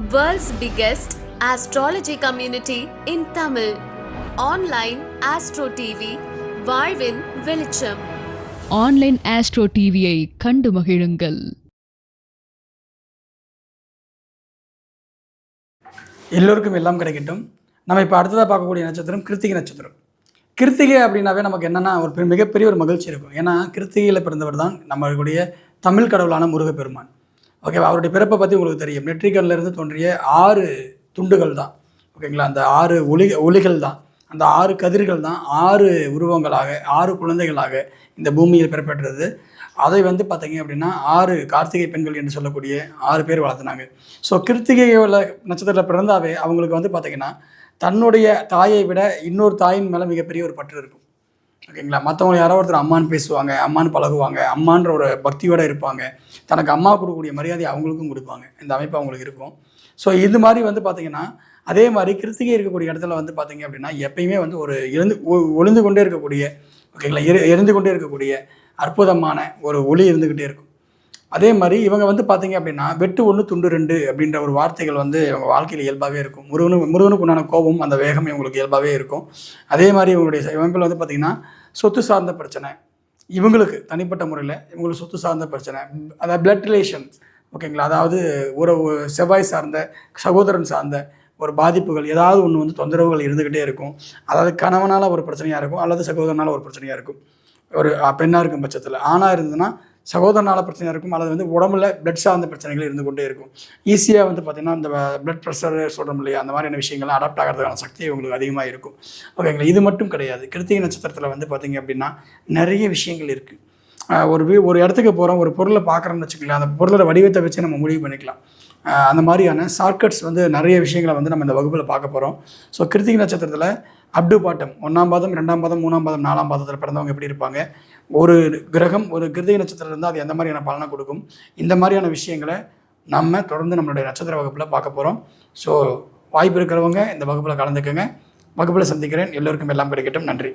World's biggest astrology community in Tamil. Online Astro TV, வாழ்வின் வெளிச்சம். Online astro டிவியை கண்டு மகிழுங்கள். எல்லோருக்கும் எல்லாம் கிடைக்கட்டும். நம்ம இப்போ அடுத்ததாக பார்க்கக்கூடிய நட்சத்திரம் கிருத்திகை நட்சத்திரம். கிருத்திகை அப்படின்னாவே நமக்கு என்னென்னா ஒரு மிகப்பெரிய ஒரு மகிழ்ச்சி இருக்கும். ஏன்னா கிருத்திகையில் பிறந்தவர் தான் நம்மளுடைய தமிழ் கடவுளான முருகப்பெருமான். ஓகேவா? அவருடைய பிறப்பை பற்றி உங்களுக்கு தெரியும். நெற்றிக்கண்ணிலிருந்து தோன்றிய 6 துண்டுகள் தான். ஓகேங்களா? அந்த 6 ஒளிகள் தான், அந்த 6 கதிர்கள் தான் 6 உருவங்களாக 6 குழந்தைகளாக இந்த பூமியில் பிறப்பெற்றது. அதை பார்த்தீங்க அப்படின்னா 6 கார்த்திகை பெண்கள் என்று சொல்லக்கூடிய 6 பேர் வளர்த்துனாங்க. ஸோ கிருத்திகையில் நட்சத்திரத்தில் பிறந்தாவே அவங்களுக்கு பார்த்தீங்கன்னா தன்னுடைய தாயை விட இன்னொரு தாயின் மேலே மிகப்பெரிய ஒரு பற்று இருக்கும். ஓகேங்களா? மற்றவங்க யாரோ ஒருத்தர் அம்மான்னு பேசுவாங்க, அம்மான்னு பழகுவாங்க, அம்மான்ற ஒரு பக்தியோடு இருப்பாங்க. தனக்கு அம்மா கொடுக்கக்கூடிய மரியாதை அவங்களுக்கும் கொடுப்பாங்க. இந்த அமைப்பு அவங்களுக்கு இருக்கும். ஸோ இது மாதிரி பார்த்தீங்கன்னா அதே மாதிரி கிருத்திகை இருக்கக்கூடிய இடத்துல பார்த்தீங்க அப்படின்னா எப்பயுமே ஒரு ஒளிந்து கொண்டே இருக்கக்கூடிய, ஓகேங்களா, எரிந்து கொண்டே இருக்கக்கூடிய அற்புதமான ஒரு ஒளி இருந்துக்கிட்டே இருக்கும். அதே மாதிரி இவங்க பார்த்தீங்க அப்படின்னா வெட்டு 1 துண்டு 2 அப்படின்ற ஒரு வார்த்தைகள் இவங்க வாழ்க்கையில் இயல்பாகவே இருக்கும். முருகனுக்கு உண்டான கோபம், அந்த வேகம் இவங்களுக்கு இயல்பாகவே இருக்கும். அதே மாதிரி இவங்களுடைய இவங்க பார்த்தீங்கன்னா சொத்து சார்ந்த பிரச்சனை, இவங்களுக்கு தனிப்பட்ட முறையில் இவங்களுக்கு சொத்து சார்ந்த பிரச்சனை, அதாவது பிளட் ரிலேஷன், ஓகேங்களா, அதாவது ஒரு செவ்வாய் சார்ந்த சகோதரன் சார்ந்த ஒரு பாதிப்புகள் ஏதாவது ஒன்று தொந்தரவுகள் இருந்துக்கிட்டே இருக்கும். அதாவது கணவனால் ஒரு பிரச்சனையாக இருக்கும், அல்லது சகோதரனால் ஒரு பிரச்சனையாக இருக்கும். ஒரு பெண்ணாக இருக்கும் பட்சத்தில். ஆணாக இருந்ததுன்னா சகோதரனால் பிரச்சனையாக இருக்கும், அல்லது உடம்புல பிளட் சார்ந்த பிரச்சனைகள் இருந்து கொண்டே இருக்கும். ஈஸியாக பார்த்திங்கன்னா இந்த பிளட் ப்ரெஷர் சொல்கிறோம் இல்லையா, அந்த மாதிரியான விஷயங்கள்லாம் அடாப்ட் ஆகிறதுக்கான சக்தி உங்களுக்கு அதிகமாக இருக்கும். ஓகேங்களா? இது மட்டும் கிடையாது. கிருத்திகை நட்சத்திரத்தில் பார்த்திங்க அப்படின்னா நிறைய விஷயங்கள் இருக்குது. ஒரு இடத்துக்கு போகிறோம், ஒரு பொருளை பார்க்குறோம்னு வச்சுக்கலாம், அந்த பொருளோட வடிவத்தை வச்சு நம்ம முடிவு பண்ணிக்கலாம். அந்த மாதிரியான ஷார்ட்கட்ஸ் நிறைய விஷயங்களை நம்ம இந்த வகுப்பில் பார்க்க போகிறோம். ஸோ கிருத்திகை நட்சத்திரத்தில் அப்டு பாட்டம் 1ஆம் பாதம், 2ஆம் பாதம், 3ஆம் பாதம், 4ஆம் பாதத்தில் பிறந்தவங்க எப்படி இருப்பாங்க, ஒரு கிரகம் ஒரு கிருத்திகை நட்சத்திரம் இருந்தால் அது எந்த மாதிரியான பலனை கொடுக்கும், இந்த மாதிரியான விஷயங்களை நம்ம தொடர்ந்து நம்மளுடைய நட்சத்திர வகுப்பில் பார்க்க போகிறோம். ஸோ வாய்ப்பு இருக்கிறவங்க இந்த வகுப்பில் கலந்துக்கங்க. வகுப்பில் சந்திக்கிறேன். எல்லோருக்கும் எல்லாம் கிடைக்கட்டும். நன்றி.